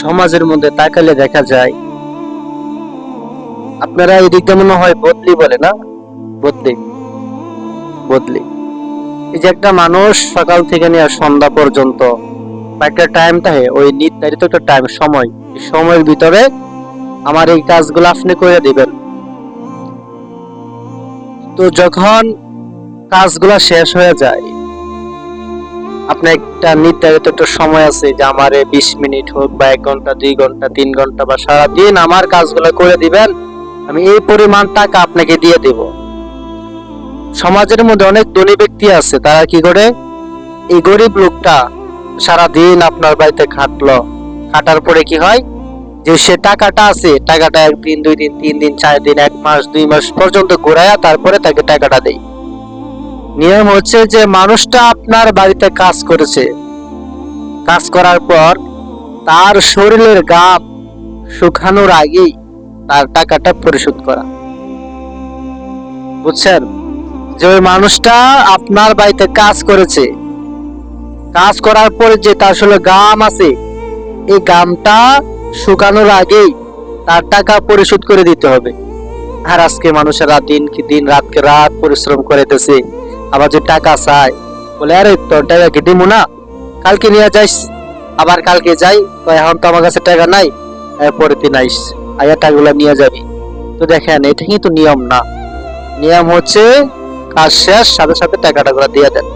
সমাজের মধ্যে তাকালে দেখা যায়, আপনারা এই দিকটা মনে হয় বদলি বলে না, বদলি বদলি এই যে একটা মানুষ সকাল থেকে নিয়ে সন্ধ্যা পর্যন্ত একটা টাইম থাকে, ওই নির্ধারিত একটা টাইম সময়, এই সময়ের ভিতরে আমার এই কাজগুলো আপনি করে দিবেন। তো যখন কাজগুলো শেষ হয়ে যায়, আপনার একটা নির্ধারিত একটা সময় আছে যে আমার 20 মিনিট হোক বা 1 ঘন্টা 2 ঘন্টা 3 ঘন্টা বা সারাদিন আমার কাজগুলো করে দিবেন, আমি এই পরিমাণ টাকা আপনাকে দিয়ে দেব। সমাজের মধ্যে অনেক ধনী ব্যক্তি আছে, তারা কি করে, এই গরিব লোকটা সারাদিন আপনার বাড়িতে খাটলো, খাটার পরে কি হয় যে সে টাকাটা আছে, টাকাটা 1 দিন 2 দিন 3 দিন 4 দিন 1 মাস 2 মাস পর্যন্ত ঘুরায়া তারপরে তাকে টাকাটা দেয়। নিয়ম হচ্ছে যে মানুষটা আপনার বাড়িতে কাজ করেছে, কাজ করার পর তার শরীরের ঘাম শুকানোর আগেই তার টাকাটা পরিশোধ করা। বুঝছেন, যে ওই মানুষটা আপনার বাড়িতে কাজ করেছে, কাজ করার পরে যে তার শরীরে ঘাম আছে, এই ঘামটা শুকানোর আগেই তার টাকা পরিশোধ করে দিতে হবে। আর আজকে মানুষেরা দিন কি দিন রাতকে রাত পরিশ্রম করেতেছে, আবার যে টাকা চায়, বলে আরে তোর টাকা কি দিমু না, কালকে নিয়ে যাইস। আবার কালকে যাই, এখন তো আমার কাছে টাকা নাই, পরের দিন আইস, আয়া টাকাগুলো নিয়ে যাবি। তো দেখেন, এটা কিন্তু নিয়ম না। নিয়ম হচ্ছে কাজ শেষ সাথে সাথে টাকাটা দিয়ে দেন।